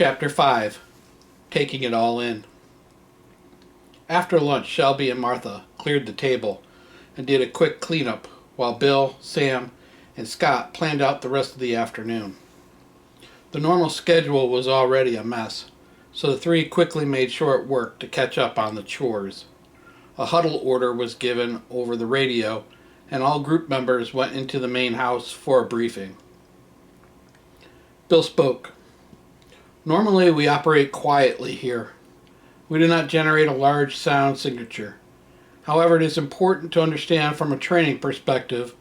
Chapter 5. Taking it all in. After lunch, Shelby and Martha cleared the table and did a quick cleanup while Bill, Sam, and Scott planned out the rest of the afternoon. The normal schedule was already a mess, so the three quickly made short work to catch up on the chores. A huddle order was given over the radio, and all group members went into the main house for a briefing. Bill spoke. Normally we operate quietly here. We do not generate a large sound signature. However, it is important to understand from a training perspective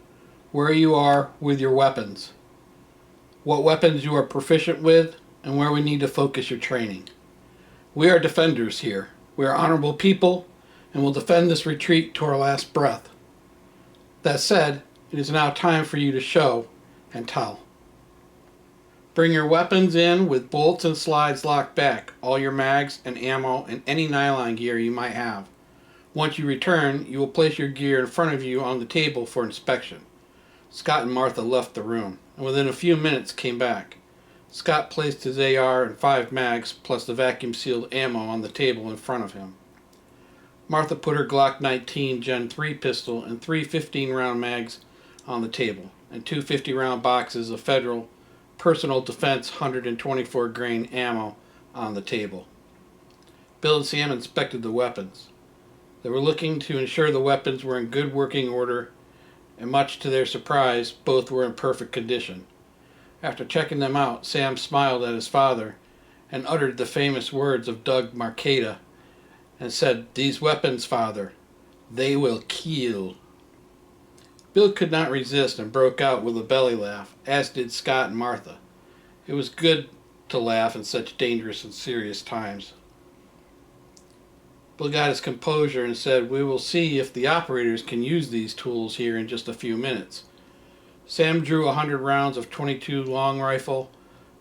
where you are with your weapons, what weapons you are proficient with, and where we need to focus your training. We are defenders here. We are honorable people and will defend this retreat to our last breath. That said, it is now time for you to show and tell. Bring your weapons in with bolts and slides locked back, all your mags and ammo and any nylon gear you might have. Once you return, you will place your gear in front of you on the table for inspection. Scott and Martha left the room, and within a few minutes came back. Scott placed his AR and 5 mags plus the vacuum-sealed ammo on the table in front of him. Martha put her Glock 19 Gen 3 pistol and 3 15-round mags on the table, and 2 50-round boxes of Federal Personal Defense 124 grain ammo on the table. Bill and Sam inspected the weapons. They were looking to ensure the weapons were in good working order, and much to their surprise, both were in perfect condition. After checking them out, Sam smiled at his father and uttered the famous words of Doug Marcaida and said, "These weapons, father, they will kill." Bill could not resist and broke out with a belly laugh, as did Scott and Martha. It was good to laugh in such dangerous and serious times. Bill got his composure and said, "We will see if the operators can use these tools here in just a few minutes." Sam drew 100 rounds of .22 long rifle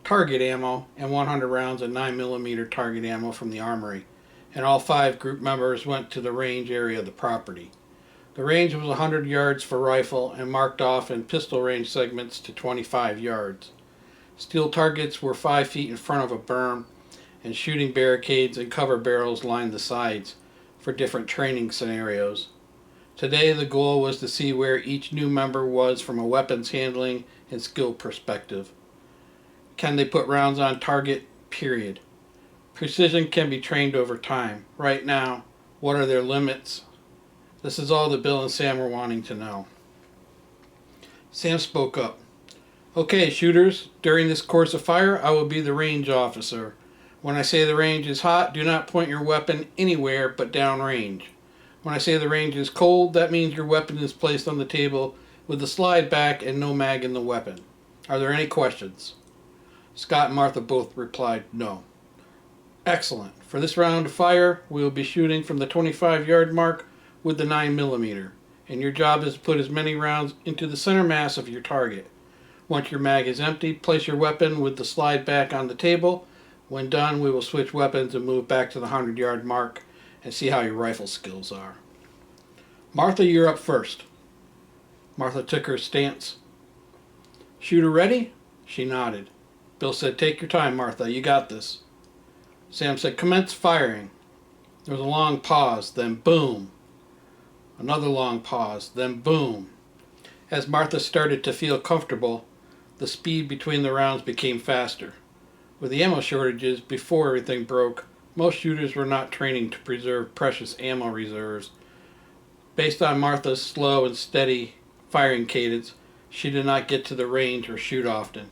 target ammo and 100 rounds of 9mm target ammo from the armory, and all 5 group members went to the range area of the property. The range was 100 yards for rifle and marked off in pistol range segments to 25 yards. Steel targets were 5 feet in front of a berm, and shooting barricades and cover barrels lined the sides for different training scenarios. Today the goal was to see where each new member was from a weapons handling and skill perspective. Can they put rounds on target? Period. Precision can be trained over time. Right now, what are their limits? This is all that Bill and Sam were wanting to know. Sam spoke up. "Okay, shooters, during this course of fire, I will be the range officer. When I say the range is hot, do not point your weapon anywhere but downrange. When I say the range is cold, that means your weapon is placed on the table with the slide back and no mag in the weapon. Are there any questions?" Scott and Martha both replied no. "Excellent. For this round of fire, we will be shooting from the 25-yard mark with the 9mm, and your job is to put as many rounds into the center mass of your target. Once your mag is empty, place your weapon with the slide back on the table. When done, we will switch weapons and move back to the 100-yard mark and see how your rifle skills are. Martha, you're up first." Martha took her stance. "Shooter ready?" She nodded. Bill said, "Take your time, Martha. You got this." Sam said, "Commence firing." There was a long pause, then boom. Another long pause, then boom. As Martha started to feel comfortable, the speed between the rounds became faster. With the ammo shortages before everything broke, most shooters were not training to preserve precious ammo reserves. Based on Martha's slow and steady firing cadence, she did not get to the range or shoot often.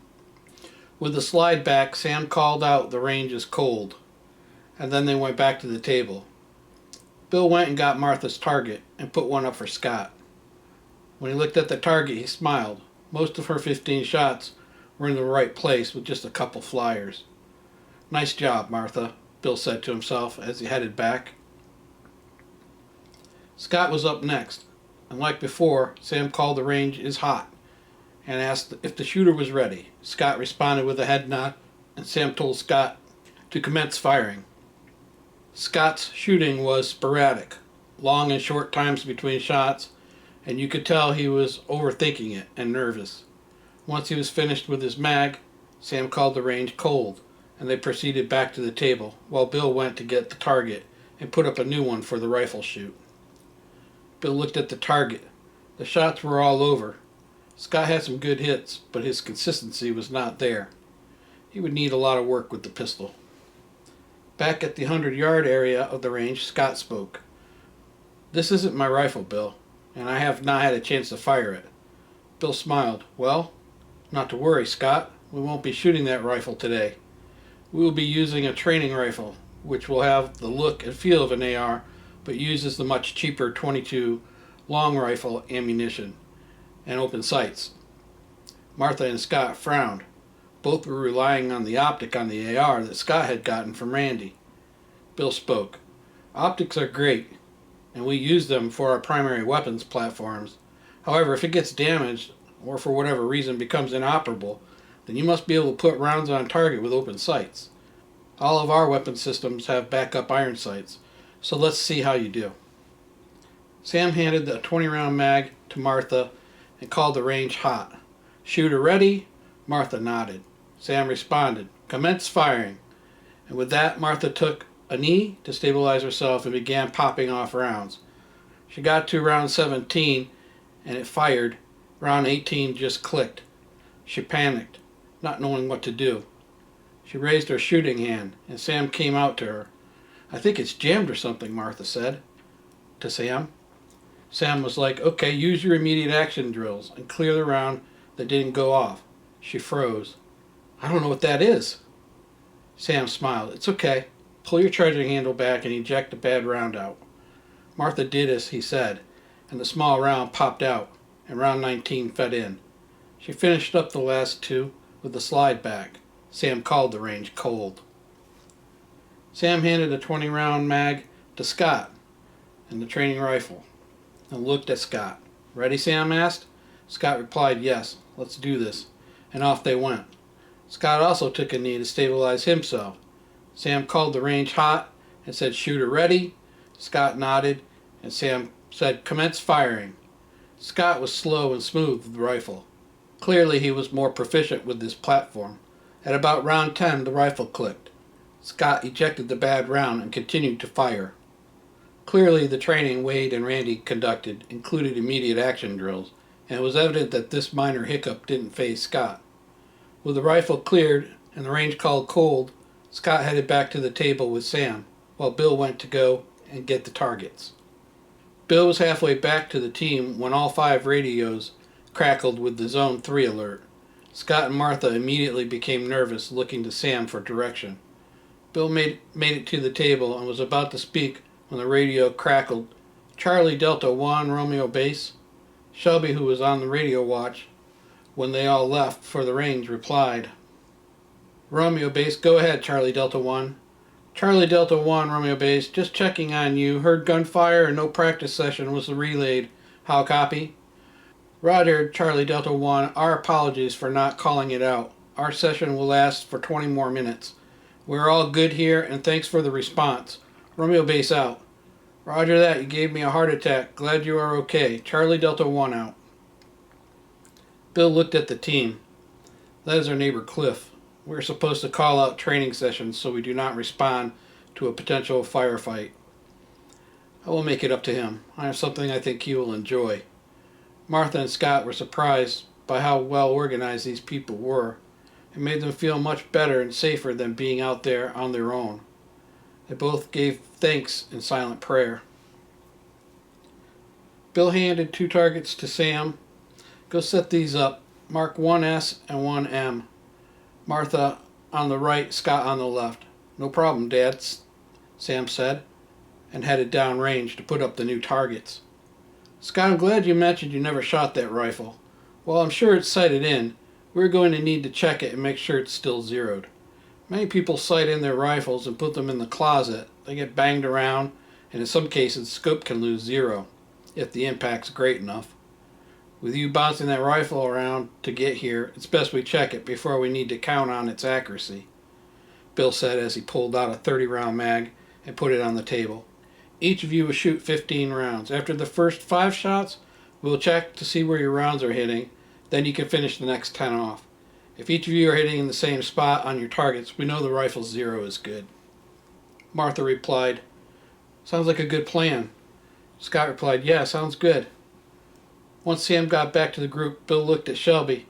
With the slide back, Sam called out, "The range is cold," and then they went back to the table. Bill went and got Martha's target and put one up for Scott. When he looked at the target, he smiled. Most of her 15 shots were in the right place with just a couple flyers. "Nice job, Martha," Bill said to himself as he headed back. Scott was up next, and like before, Sam called the range is hot and asked if the shooter was ready. Scott responded with a head nod, and Sam told Scott to commence firing. Scott's shooting was sporadic, long and short times between shots, and you could tell he was overthinking it and nervous. Once he was finished with his mag, Sam called the range cold, and they proceeded back to the table while Bill went to get the target and put up a new one for the rifle shoot. Bill looked at the target. The shots were all over. Scott had some good hits, but his consistency was not there. He would need a lot of work with the pistol. Back at the 100-yard area of the range, Scott spoke. "This isn't my rifle, Bill, and I have not had a chance to fire it." Bill smiled. "Well, not to worry, Scott. We won't be shooting that rifle today. We will be using a training rifle, which will have the look and feel of an AR, but uses the much cheaper .22 long rifle ammunition and open sights." Martha and Scott frowned. Both were relying on the optic on the AR that Scott had gotten from Randy. Bill spoke. "Optics are great, and we use them for our primary weapons platforms. However, if it gets damaged, or for whatever reason becomes inoperable, then you must be able to put rounds on target with open sights. All of our weapon systems have backup iron sights, so let's see how you do." Sam handed the 20-round mag to Martha and called the range hot. "Shooter ready?" Martha nodded. Sam responded, "Commence firing." And with that, Martha took a knee to stabilize herself and began popping off rounds. She got to round 17 and it fired. Round 18 just clicked. She panicked, not knowing what to do. She raised her shooting hand and Sam came out to her. "I think it's jammed or something," Martha said to Sam. Sam was like, "Okay, use your immediate action drills and clear the round that didn't go off." She froze. "I don't know what that is." Sam smiled. "It's okay. Pull your charging handle back and eject the bad round out." Martha did as he said, and the small round popped out, and round 19 fed in. She finished up the last two with the slide back. Sam called the range cold. Sam handed a 20-round mag to Scott and the training rifle and looked at Scott. "Ready?" Sam asked. Scott replied, "Yes, let's do this," and off they went. Scott also took a knee to stabilize himself. Sam called the range hot and said, "Shooter ready?" Scott nodded, and Sam said, "Commence firing." Scott was slow and smooth with the rifle. Clearly he was more proficient with this platform. At about round 10, the rifle clicked. Scott ejected the bad round and continued to fire. Clearly the training Wade and Randy conducted included immediate action drills, and it was evident that this minor hiccup didn't faze Scott. With the rifle cleared and the range called cold, Scott headed back to the table with Sam, while Bill went to go and get the targets. Bill was halfway back to the team when all 5 radios crackled with the Zone 3 alert. Scott and Martha immediately became nervous, looking to Sam for direction. Bill made it to the table and was about to speak when the radio crackled, "Charlie Delta 1, Romeo Base." Shelby, who was on the radio watch when they all left for the range, replied, "Romeo Base, go ahead, Charlie Delta 1. "Charlie Delta 1, Romeo Base, just checking on you. Heard gunfire and no practice session was relayed. How copy?" "Roger, Charlie Delta 1. Our apologies for not calling it out. Our session will last for 20 more minutes. We're all good here, and thanks for the response. Romeo Base out." "Roger that. You gave me a heart attack. Glad you are okay. Charlie Delta 1 out." Bill looked at the team. "That is our neighbor Cliff. We're supposed to call out training sessions so we do not respond to a potential firefight. I will make it up to him. I have something I think he will enjoy." Martha and Scott were surprised by how well organized these people were. It made them feel much better and safer than being out there on their own. They both gave thanks in silent prayer. Bill handed 2 targets to Sam. "Go set these up. Mark 1S and 1M. Martha on the right, Scott on the left." "No problem, Dad," Sam said, and headed down range to put up the new targets. "Scott, I'm glad you mentioned you never shot that rifle. Well, I'm sure it's sighted in. We're going to need to check it and make sure it's still zeroed. Many people sight in their rifles and put them in the closet. They get banged around, and in some cases, scope can lose 0, if the impact's great enough. With you bouncing that rifle around to get here, it's best we check it before we need to count on its accuracy," Bill said as he pulled out a 30-round mag and put it on the table. "Each of you will shoot 15 rounds. After the first 5 shots, we'll check to see where your rounds are hitting. Then you can finish the next 10 off. If each of you are hitting in the same spot on your targets, we know the rifle's 0 is good. Martha replied, "Sounds like a good plan." Scott replied, "Yeah, sounds good." Once Sam got back to the group, Bill looked at Shelby.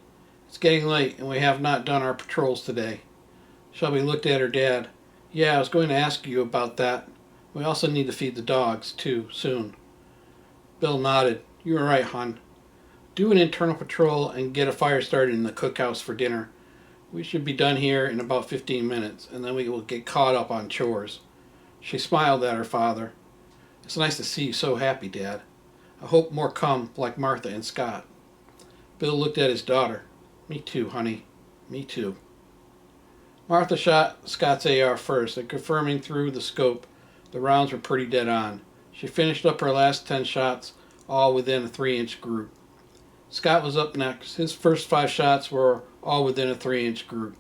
"It's getting late, and we have not done our patrols today." Shelby looked at her dad. "Yeah, I was going to ask you about that. We also need to feed the dogs, too, soon." Bill nodded. "You were right, hon. Do an internal patrol and get a fire started in the cookhouse for dinner. We should be done here in about 15 minutes, and then we will get caught up on chores." She smiled at her father. "It's nice to see you so happy, Dad. I hope more come like Martha and Scott." Bill looked at his daughter. "Me too, honey. Me too." Martha shot Scott's AR first, and confirming through the scope the rounds were pretty dead on. She finished up her last 10 shots, all within a 3-inch group. Scott was up next. His first 5 shots were all within a 3-inch group,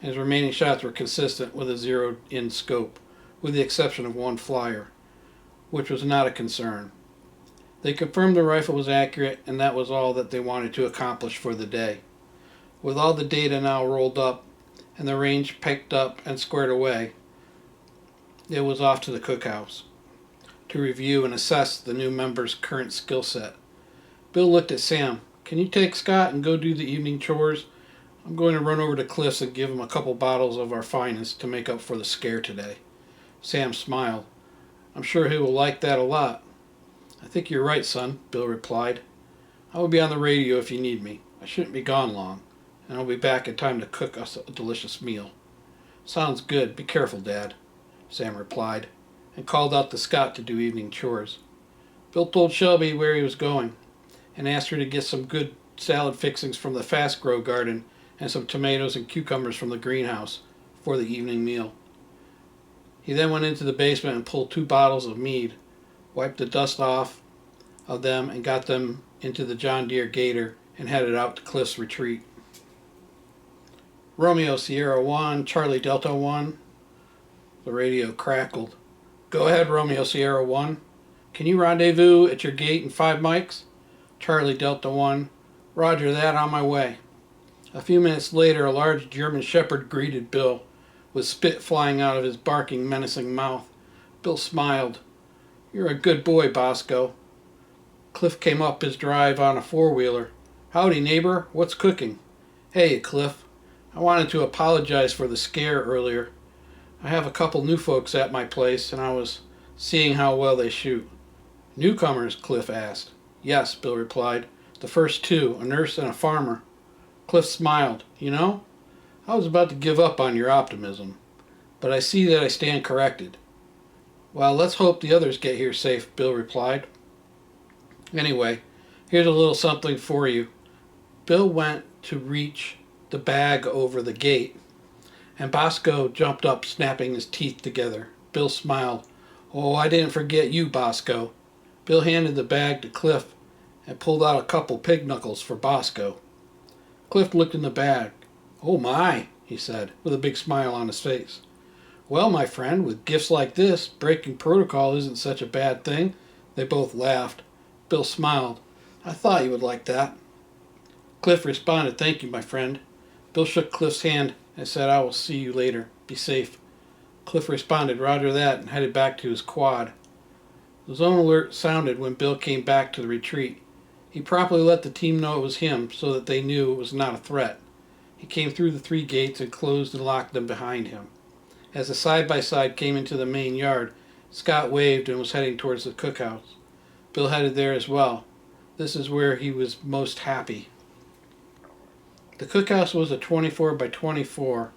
and his remaining shots were consistent with a 0-in scope, with the exception of 1 flyer, which was not a concern. They confirmed the rifle was accurate, and that was all that they wanted to accomplish for the day. With all the data now rolled up and the range picked up and squared away, it was off to the cookhouse to review and assess the new member's current skill set. Bill looked at Sam. "Can you take Scott and go do the evening chores? I'm going to run over to Cliff's and give him a couple bottles of our finest to make up for the scare today." Sam smiled. "I'm sure he will like that a lot." "I think you're right, son," Bill replied. "I will be on the radio if you need me. I shouldn't be gone long, and I'll be back in time to cook us a delicious meal." "Sounds good. Be careful, Dad," Sam replied, and called out to Scott to do evening chores. Bill told Shelby where he was going, and asked her to get some good salad fixings from the Fast Grow garden and some tomatoes and cucumbers from the greenhouse for the evening meal. He then went into the basement and pulled 2 bottles of mead, wiped the dust off of them, and got them into the John Deere Gator and headed out to Cliff's retreat. "Romeo Sierra 1, Charlie Delta 1. The radio crackled. "Go ahead, Romeo Sierra 1. Can you rendezvous at your gate in 5 mics? Charlie Delta 1. Roger that, on my way." A few minutes later, a large German Shepherd greeted Bill, with spit flying out of his barking, menacing mouth. Bill smiled. "You're a good boy, Bosco." Cliff came up his drive on a 4-wheeler. "Howdy, neighbor. What's cooking?" "Hey, Cliff. I wanted to apologize for the scare earlier. I have a couple new folks at my place, and I was seeing how well they shoot." "Newcomers?" Cliff asked. "Yes," Bill replied. "The first 2, a nurse and a farmer." Cliff smiled. "You know, I was about to give up on your optimism, but I see that I stand corrected." "Well, let's hope the others get here safe," Bill replied. "Anyway, here's a little something for you." Bill went to reach the bag over the gate, and Bosco jumped up, snapping his teeth together. Bill smiled. "Oh, I didn't forget you, Bosco." Bill handed the bag to Cliff and pulled out a couple pig knuckles for Bosco. Cliff looked in the bag. "Oh my," he said, with a big smile on his face. "Well, my friend, with gifts like this, breaking protocol isn't such a bad thing." They both laughed. Bill smiled. "I thought you would like that." Cliff responded, "Thank you, my friend." Bill shook Cliff's hand and said, "I will see you later. Be safe." Cliff responded, "Roger that," and headed back to his quad. The zone alert sounded when Bill came back to the retreat. He promptly let the team know it was him so that they knew it was not a threat. He came through the 3 gates and closed and locked them behind him. As the side-by-side came into the main yard, Scott waved and was heading towards the cookhouse. Bill headed there as well. This is where he was most happy. The cookhouse was a 24 by 24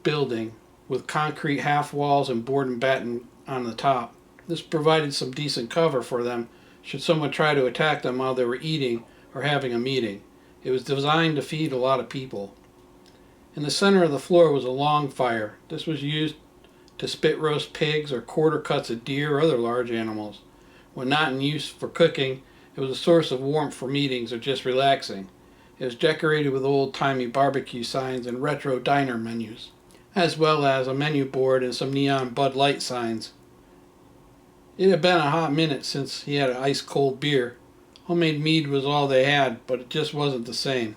building with concrete half walls and board and batten on the top. This provided some decent cover for them should someone try to attack them while they were eating or having a meeting. It was designed to feed a lot of people. In the center of the floor was a long fire. This was used to spit roast pigs or quarter cuts of deer or other large animals. When not in use for cooking, it was a source of warmth for meetings or just relaxing. It was decorated with old-timey barbecue signs and retro diner menus, as well as a menu board and some neon Bud Light signs. It had been a hot minute since he had an ice-cold beer. Homemade mead was all they had, but it just wasn't the same.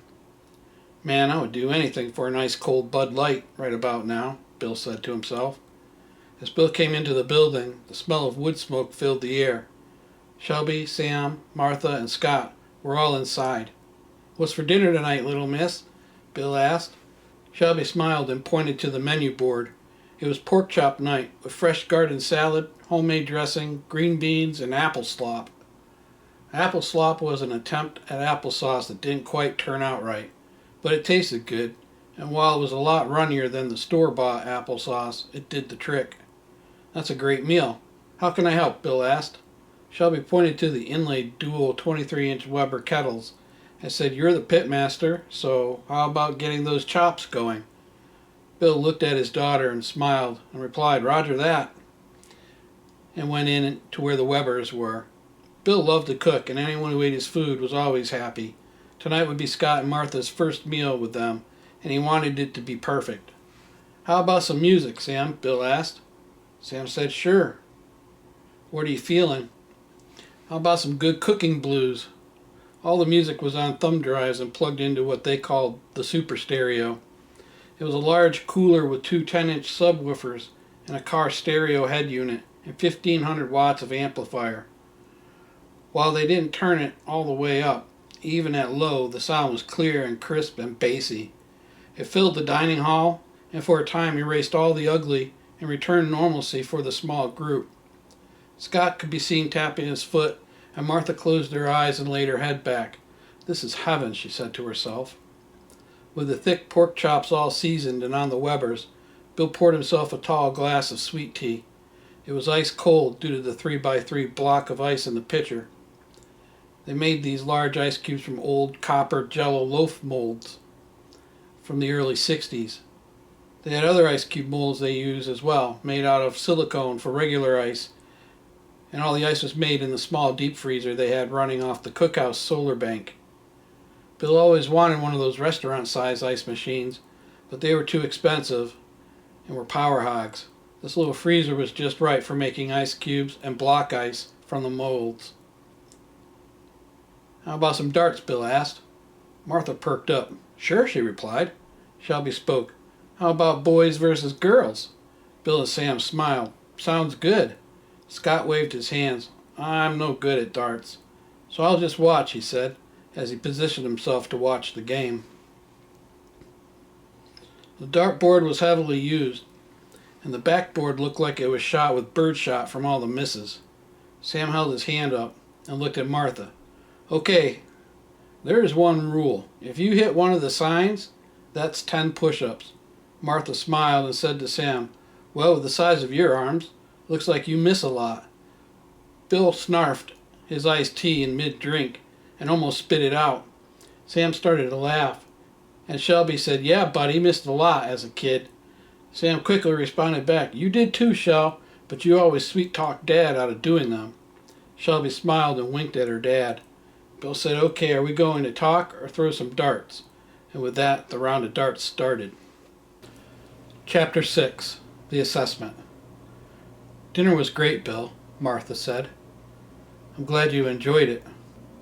Man, I would do anything for a nice cold Bud Light right about now, Bill said to himself. As Bill came into the building, the smell of wood smoke filled the air. Shelby, Sam, Martha, and Scott were all inside. "What's for dinner tonight, little miss?" Bill asked. Shelby smiled and pointed to the menu board. It was pork chop night, with fresh garden salad, homemade dressing, green beans, and apple slop. Apple slop was an attempt at applesauce that didn't quite turn out right, but it tasted good, and while it was a lot runnier than the store-bought applesauce, it did the trick. "That's a great meal. How can I help?" Bill asked. Shelby pointed to the inlaid dual 23-inch Weber kettles and said, "You're the pit master, so how about getting those chops going?" Bill looked at his daughter and smiled and replied, "Roger that," and went in to where the Webers were. Bill loved to cook, and anyone who ate his food was always happy. Tonight would be Scott and Martha's first meal with them, and he wanted it to be perfect. "How about some music, Sam?" Bill asked. Sam said, "Sure." "What are you feeling?" "How about some good cooking blues?" All the music was on thumb drives and plugged into what they called the Super Stereo. It was a large cooler with two 10-inch subwoofers and a car stereo head unit and 1,500 watts of amplifier. While they didn't turn it all the way up, even at low, the sound was clear and crisp and bassy. It filled the dining hall and for a time erased all the ugly and returned normalcy for the small group. Scott could be seen tapping his foot, and Martha closed her eyes and laid her head back. "This is heaven," she said to herself. With the thick pork chops all seasoned and on the Webers, Bill poured himself a tall glass of sweet tea. It was ice cold due to the 3x3 block of ice in the pitcher. They made these large ice cubes from old copper Jello loaf molds from the early 60s. They had other ice cube molds they used as well, made out of silicone for regular ice, and all the ice was made in the small deep freezer they had running off the cookhouse solar bank. Bill always wanted one of those restaurant-sized ice machines, but they were too expensive and were power hogs. This little freezer was just right for making ice cubes and block ice from the molds. "How about some darts?" Bill asked. Martha perked up. "Sure," she replied. Shelby spoke. "How about boys versus girls?" Bill and Sam smiled. "Sounds good." Scott waved his hands. "I'm no good at darts, so I'll just watch," he said, as he positioned himself to watch the game. The dartboard was heavily used, and the backboard looked like it was shot with birdshot from all the misses. Sam held his hand up and looked at Martha. "Okay, there is one rule. If you hit one of the signs, that's 10 push-ups." Martha smiled and said to Sam, "Well, with the size of your arms, looks like you miss a lot." Bill snarfed his iced tea in mid-drink and almost spit it out. Sam started to laugh, and Shelby said, "Yeah, buddy, missed a lot as a kid." Sam quickly responded back, "You did too, Shel, but you always sweet-talked Dad out of doing them." Shelby smiled and winked at her dad. Bill said, "Okay, are we going to talk or throw some darts?" And with that, the round of darts started. Chapter 6. The Assessment. "Dinner was great, Bill," Martha said. "I'm glad you enjoyed it,"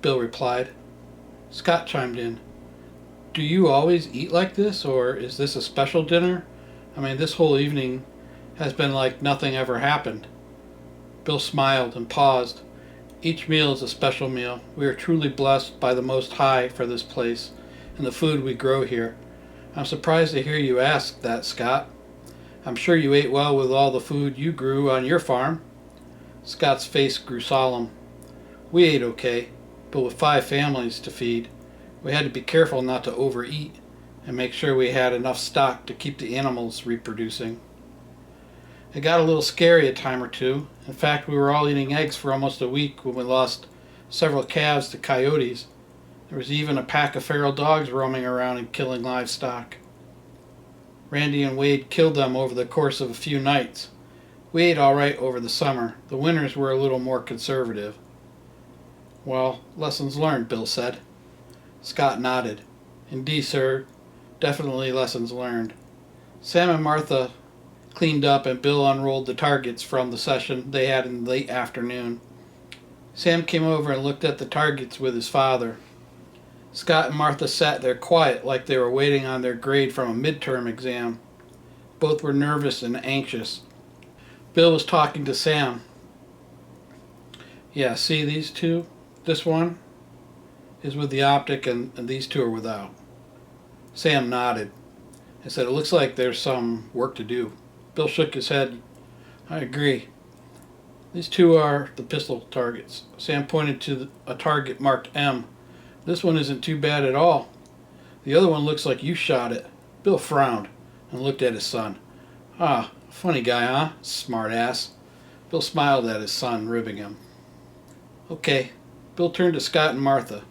Bill replied. Scott chimed in. "Do you always eat like this, or is this a special dinner? I mean, this whole evening has been like nothing ever happened." Bill smiled and paused. "Each meal is a special meal. We are truly blessed by the Most High for this place and the food we grow here. I'm surprised to hear you ask that, Scott. I'm sure you ate well with all the food you grew on your farm." Scott's face grew solemn. "We ate okay, but with 5 families to feed, we had to be careful not to overeat and make sure we had enough stock to keep the animals reproducing. It got a little scary a time or two. In fact, we were all eating eggs for almost a week when we lost several calves to coyotes. There was even a pack of feral dogs roaming around and killing livestock. Randy and Wade killed them over the course of a few nights. We ate all right over the summer. The winters were a little more conservative." "Well, lessons learned," Bill said. Scott nodded. "Indeed, sir. Definitely lessons learned." Sam and Martha cleaned up and Bill unrolled the targets from the session they had in the late afternoon. Sam came over and looked at the targets with his father. Scott and Martha sat there quiet like they were waiting on their grade from a midterm exam. Both were nervous and anxious. Bill was talking to Sam. Yeah, see these two? This one is with the optic and these two are without. Sam nodded and said, it looks like there's some work to do. Bill shook his head. I agree. These two are the pistol targets. Sam pointed to a target marked M. This one isn't too bad at all. The other one looks like you shot it. Bill frowned and looked at his son. Ah, funny guy, huh? Smart ass. Bill smiled at his son, ribbing him. Okay. Bill turned to Scott and Martha.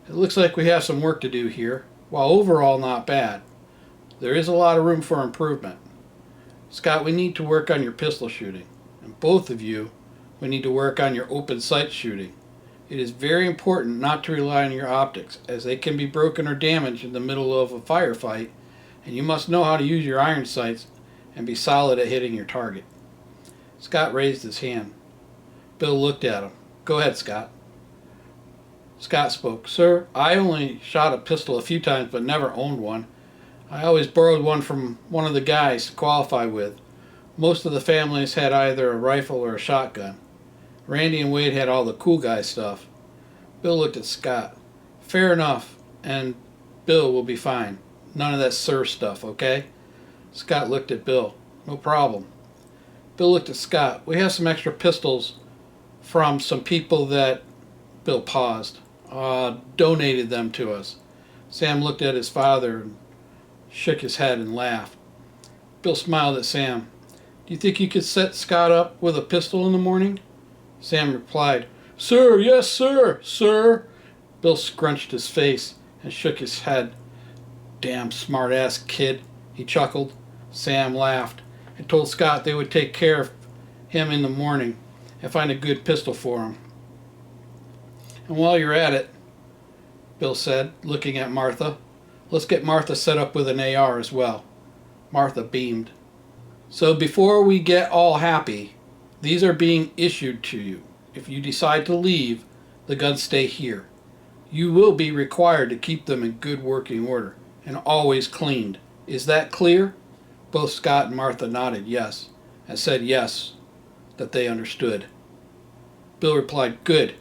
It looks like we have some work to do here. While overall not bad, there is a lot of room for improvement. Scott, we need to work on your pistol shooting. And both of you, we need to work on your open sight shooting. It is very important not to rely on your optics, as they can be broken or damaged in the middle of a firefight, and you must know how to use your iron sights and be solid at hitting your target. Scott raised his hand. Bill looked at him. Go ahead, Scott. Scott spoke. Sir, I only shot a pistol a few times but never owned one. I always borrowed one from one of the guys to qualify with. Most of the families had either a rifle or a shotgun. Randy and Wade had all the cool guy stuff. Bill looked at Scott. Fair enough, and Bill will be fine. None of that sir stuff, okay? Scott looked at Bill. No problem. Bill looked at Scott. We have some extra pistols from some people that... Bill paused. Donated them to us. Sam looked at his father and shook his head and laughed. Bill smiled at Sam. Do you think you could set Scott up with a pistol in the morning? Sam replied, Sir, yes, sir, sir. Bill scrunched his face and shook his head. Damn smart-ass kid, he chuckled. Sam laughed and told Scott they would take care of him in the morning and find a good pistol for him. And while you're at it, Bill said, looking at Martha, let's get Martha set up with an AR as well. Martha beamed. So before we get all happy, these are being issued to you. If you decide to leave, the guns stay here. You will be required to keep them in good working order and always cleaned. Is that clear? Both Scott and Martha nodded yes and said yes, that they understood. Bill replied, good.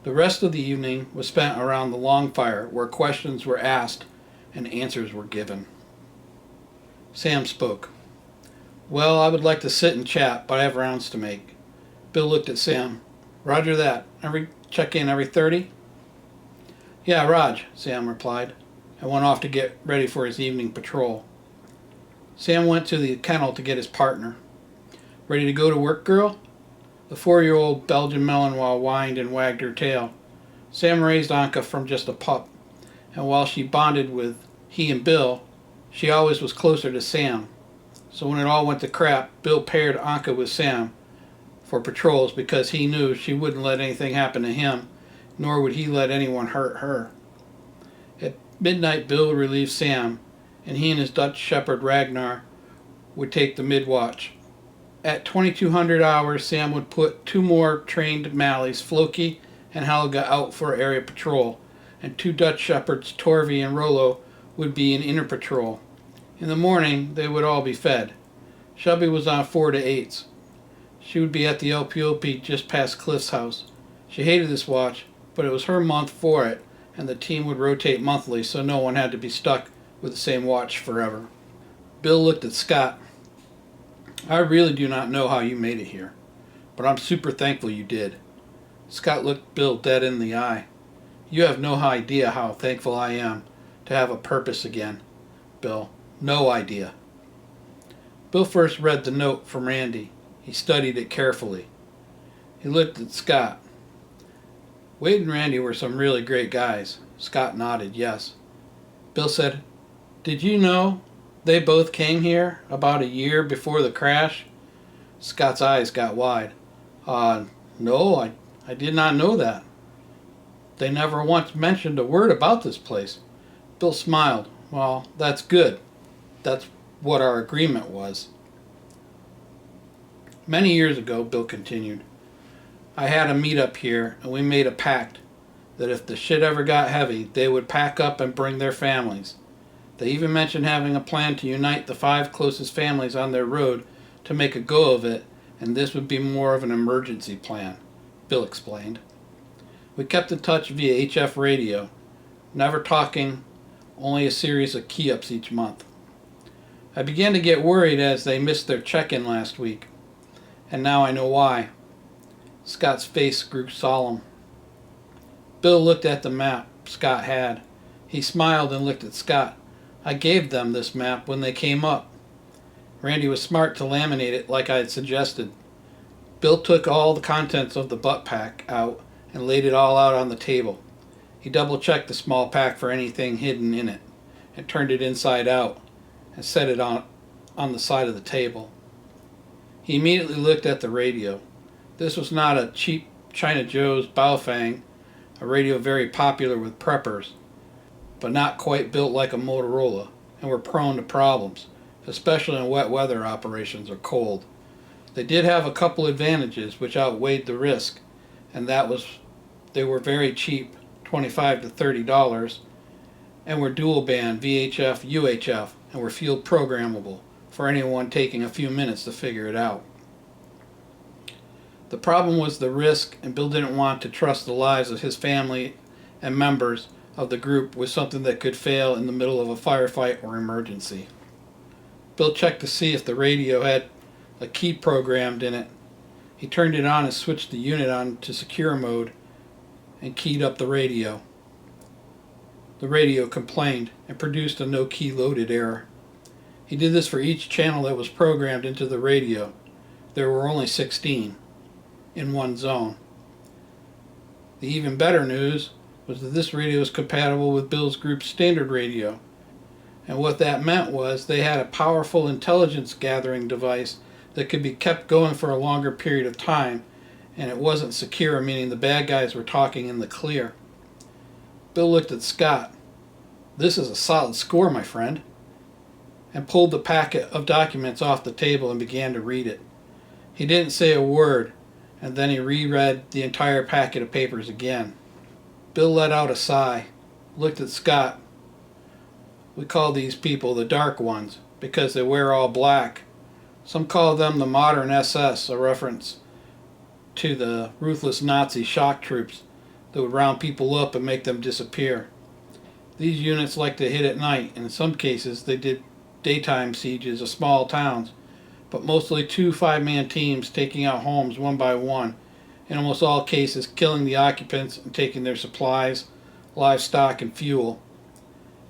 The rest of the evening was spent around the long fire where questions were asked and answers were given. Sam spoke. Well, I would like to sit and chat, but I have rounds to make. Bill looked at Sam. Roger that. Check in every 30? Yeah, Raj, Sam replied, and went off to get ready for his evening patrol. Sam went to the kennel to get his partner. Ready to go to work, girl? The 4-year-old Belgian Malinois whined and wagged her tail. Sam raised Anka from just a pup, and while she bonded with he and Bill, she always was closer to Sam. So when it all went to crap, Bill paired Anka with Sam for patrols because he knew she wouldn't let anything happen to him, nor would he let anyone hurt her. At midnight, Bill relieved Sam, and he and his Dutch shepherd Ragnar would take the mid-watch. At 2200 hours, Sam would put 2 more trained Malleys, Floki and Helga, out for area patrol, and 2 Dutch shepherds, Torvi and Rollo, would be in inner patrol. In the morning, they would all be fed. Shelby was on 4 to 8s. She would be at the LPOP just past Cliff's house. She hated this watch, but it was her month for it, and the team would rotate monthly so no one had to be stuck with the same watch forever. Bill looked at Scott. I really do not know how you made it here, but I'm super thankful you did. Scott looked Bill dead in the eye. You have no idea how thankful I am to have a purpose again, Bill. No idea. Bill first read the note from Randy. He studied it carefully. He looked at Scott. Wade and Randy were some really great guys. Scott nodded yes. Bill said, Did you know they both came here about a year before the crash? Scott's eyes got wide. No, I did not know that. They never once mentioned a word about this place. Bill smiled. Well, that's good. That's what our agreement was. Many years ago, Bill continued, I had a meet-up here, and we made a pact. that if the shit ever got heavy, they would pack up and bring their families. They even mentioned having a plan to unite the 5 closest families on their road to make a go of it, and this would be more of an emergency plan, Bill explained. We kept in touch via HF radio, never talking, only a series of key-ups each month. I began to get worried as they missed their check-in last week, and now I know why. Scott's face grew solemn. Bill looked at the map Scott had. He smiled and looked at Scott. I gave them this map when they came up. Randy was smart to laminate it like I had suggested. Bill took all the contents of the butt pack out and laid it all out on the table. He double-checked the small pack for anything hidden in it and turned it inside out and set it on the side of the table. He immediately looked at the radio. This was not a cheap China Joe's Baofeng, a radio very popular with preppers, but not quite built like a Motorola, and were prone to problems, especially in wet weather operations or cold. They did have a couple advantages which outweighed the risk, and that was they were very cheap, $25 to $30, and were dual band VHF, UHF, and were field programmable for anyone taking a few minutes to figure it out. The problem was the risk, and Bill didn't want to trust the lives of his family and members of the group with something that could fail in the middle of a firefight or emergency. Bill checked to see if the radio had a key programmed in it. He turned it on and switched the unit on to secure mode and keyed up the radio. The radio complained and produced a no key loaded error. He did this for each channel that was programmed into the radio. There were only 16 in one zone. The even better news was that this radio was compatible with Bill's group's standard radio. And what that meant was they had a powerful intelligence gathering device that could be kept going for a longer period of time, and it wasn't secure, meaning the bad guys were talking in the clear. Bill looked at Scott. "This is a solid score, my friend," and pulled the packet of documents off the table and began to read it. He didn't say a word, and then he reread the entire packet of papers again. Bill let out a sigh, looked at Scott. "We call these people the Dark Ones because they wear all black. Some call them the modern SS, a reference to the ruthless Nazi shock troops that would round people up and make them disappear. These units like to hit at night, and in some cases they did daytime sieges of small towns, but mostly 2 5-man teams taking out homes one by one, in almost all cases killing the occupants and taking their supplies, livestock, and fuel."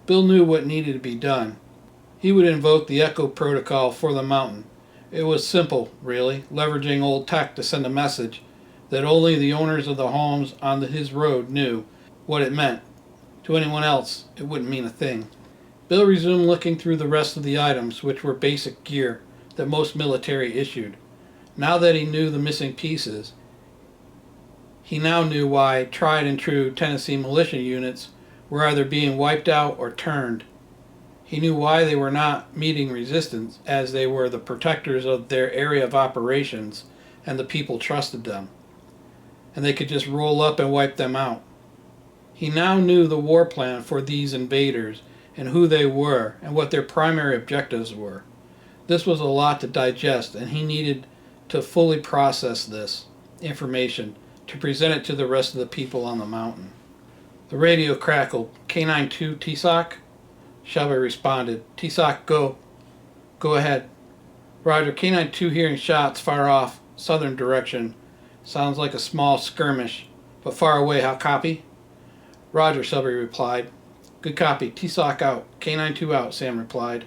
Bill knew what needed to be done. He would invoke the Echo protocol for the mountain. It was simple, really, leveraging old tech to send a message that only the owners of the homes on his road knew what it meant. To anyone else, it wouldn't mean a thing. Bill resumed looking through the rest of the items, which were basic gear that most military issued. Now that he knew the missing pieces, he now knew why tried and true Tennessee militia units were either being wiped out or turned. He knew why they were not meeting resistance, as they were the protectors of their area of operations and the people trusted them, and they could just roll up and wipe them out. He now knew the war plan for these invaders and who they were and what their primary objectives were. This was a lot to digest, and he needed to fully process this information to present it to the rest of the people on the mountain. The radio crackled. "K92 TSOC?" Shelby responded. "TSOC, go. Go ahead." "Roger, K92 hearing shots far off, southern direction. Sounds like a small skirmish, but far away. How copy?" "Roger," Shelby replied. "Good copy. TSOC out. K92 out," Sam replied.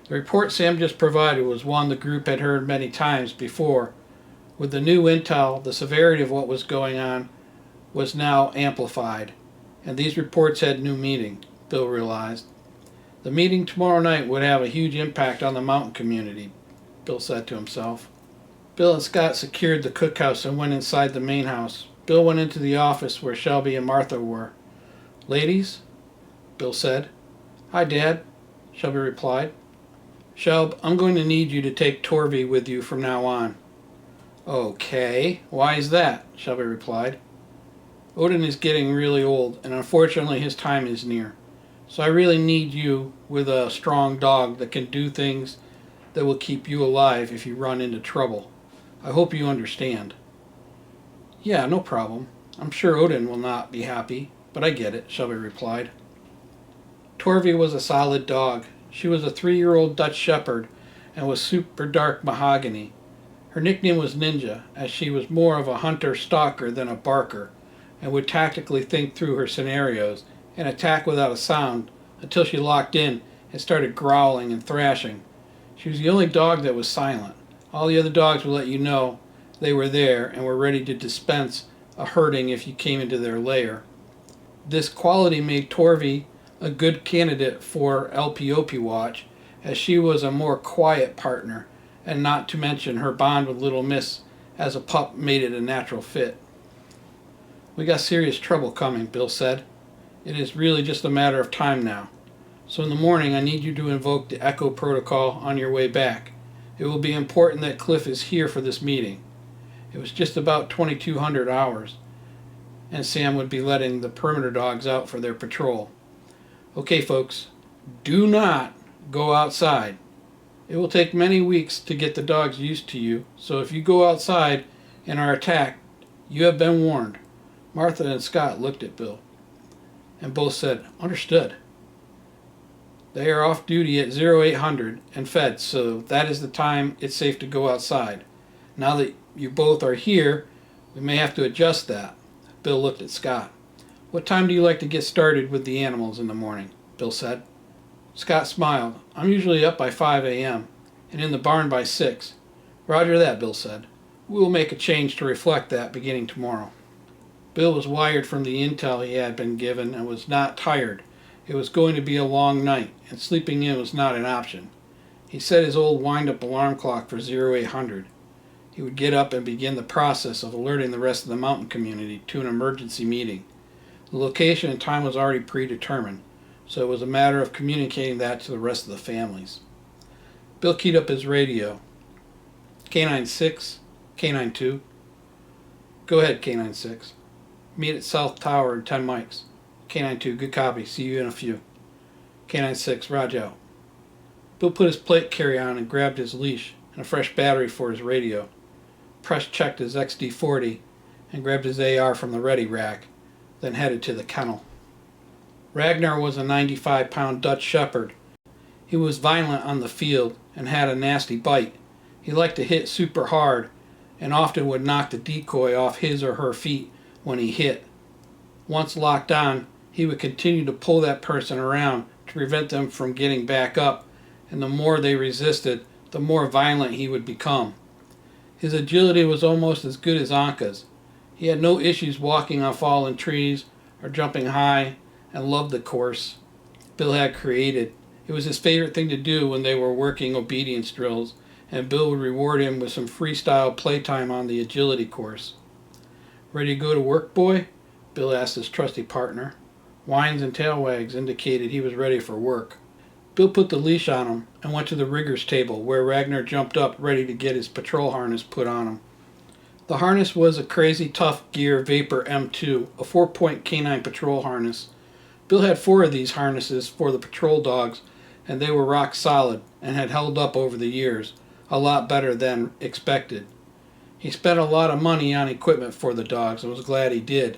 The report Sam just provided was one the group had heard many times before. With the new intel, the severity of what was going on was now amplified, and these reports had new meaning, Bill realized. The meeting tomorrow night would have a huge impact on the mountain community, Bill said to himself. Bill and Scott secured the cookhouse and went inside the main house. Bill went into the office where Shelby and Martha were. "Ladies?" Bill said. "Hi, Dad," Shelby replied. "Shelb, I'm going to need you to take Torvey with you from now on." "Okay, why is that?" Shelby replied. Odin is getting really old, and unfortunately his time is near. So I really need you with a strong dog that can do things that will keep you alive if you run into trouble. I hope you understand." "Yeah, no problem. I'm sure Odin will not be happy, but I get it," Shelby replied. Torvi was a solid dog. She was a 3-year-old Dutch Shepherd and was super dark mahogany. Her nickname was Ninja, as she was more of a hunter-stalker than a barker, and would tactically think through her scenarios and attack without a sound until she locked in and started growling and thrashing. She was the only dog that was silent. All the other dogs would let you know they were there and were ready to dispense a hurting if you came into their lair. This quality made Torvi a good candidate for LPOP watch, as she was a more quiet partner, and not to mention her bond with Little Miss as a pup made it a natural fit. "We got serious trouble coming," Bill said. "It is really just a matter of time now. So in the morning I need you to invoke the Echo Protocol on your way back. It will be important that Cliff is here for this meeting." It was just about 2200 hours, and Sam would be letting the perimeter dogs out for their patrol. "Okay, folks, do not go outside. It will take many weeks to get the dogs used to you, so if you go outside and are attacked, you have been warned." Martha and Scott looked at Bill, and both said, "Understood." "They are off duty at 0800 and fed, so that is the time it's safe to go outside. Now that you both are here, we may have to adjust that." Bill looked at Scott. "What time do you like to get started with the animals in the morning?" Bill said. Scott smiled. "I'm usually up by 5 a.m. and in the barn by 6. "Roger that," Bill said. "We will make a change to reflect that beginning tomorrow." Bill was wired from the intel he had been given and was not tired. It was going to be a long night, and sleeping in was not an option. He set his old wind-up alarm clock for 0800. He would get up and begin the process of alerting the rest of the mountain community to an emergency meeting. The location and time was already predetermined, so it was a matter of communicating that to the rest of the families. Bill keyed up his radio. "Canine 6, Canine 2. "Go ahead, Canine 6. "Meet at South Tower in 10 mics. "Canine 2, good copy. See you in a few." "Canine 6, Roger out." Bill put his plate carry on and grabbed his leash and a fresh battery for his radio. Press checked his XD40 and grabbed his AR from the ready rack, then headed to the kennel. Ragnar was a 95-pound Dutch Shepherd. He was violent on the field and had a nasty bite. He liked to hit super hard and often would knock the decoy off his or her feet when he hit. Once locked on, he would continue to pull that person around to prevent them from getting back up, and the more they resisted, the more violent he would become. His agility was almost as good as Anka's. He had no issues walking on fallen trees or jumping high, and loved the course Bill had created. It was his favorite thing to do when they were working obedience drills, and Bill would reward him with some freestyle playtime on the agility course. "Ready to go to work, boy?" Bill asked his trusty partner. Whines and tail wags indicated he was ready for work. Bill put the leash on him and went to the rigger's table, where Ragnar jumped up ready to get his patrol harness put on him. The harness was a Crazy Tough Gear Vapor M2, a 4-point canine patrol harness. Bill had 4 of these harnesses for the patrol dogs, and they were rock solid and had held up over the years, a lot better than expected. He spent a lot of money on equipment for the dogs and was glad he did.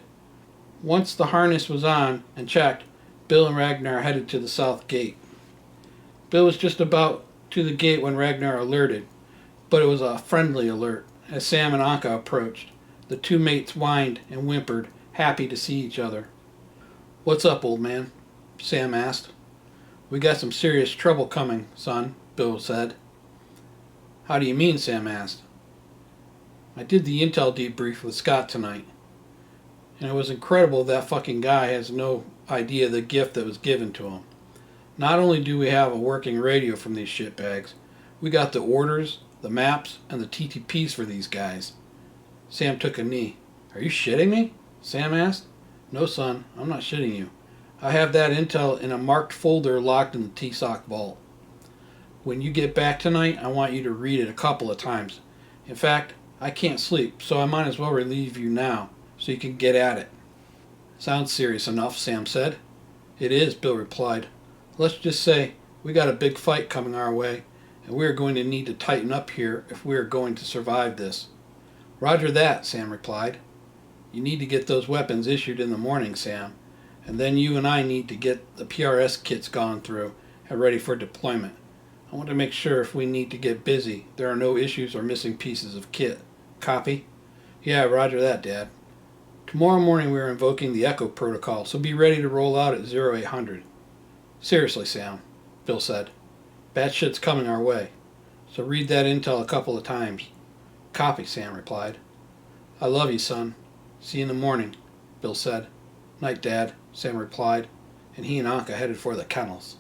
Once the harness was on and checked, Bill and Ragnar headed to the south gate. Bill was just about to the gate when Ragnar alerted, but it was a friendly alert. As Sam and Anka approached, the two mates whined and whimpered, happy to see each other. "What's up, old man?" Sam asked. "We got some serious trouble coming, son," Bill said. "How do you mean?" Sam asked. "I did the intel debrief with Scott tonight, and it was incredible that fucking guy has no idea the gift that was given to him. Not only do we have a working radio from these shitbags, we got the orders, the maps, and the TTPs for these guys." Sam took a knee. "Are you shitting me?" Sam asked. "No, son, I'm not shitting you. I have that intel in a marked folder locked in the TSOC vault. When you get back tonight, I want you to read it a couple of times. In fact, I can't sleep, so I might as well relieve you now, so you can get at it." Sounds serious enough, Sam said. It is, Bill replied. Let's just say we got a big fight coming our way, and we are going to need to tighten up here if we are going to survive this. Roger that, Sam replied. You need to get those weapons issued in the morning, Sam, and then you and I need to get the PRS kits gone through and ready for deployment. I want to make sure if we need to get busy, there are no issues or missing pieces of kit. Copy? Yeah, roger that, Dad. Tomorrow morning we are invoking the Echo Protocol, so be ready to roll out at 0800. Seriously, Sam, Bill said. Bad shit's coming our way, so read that intel a couple of times. Copy, Sam replied. I love you, son. See you in the morning, Bill said. Night, Dad, Sam replied, and he and Anka headed for the kennels.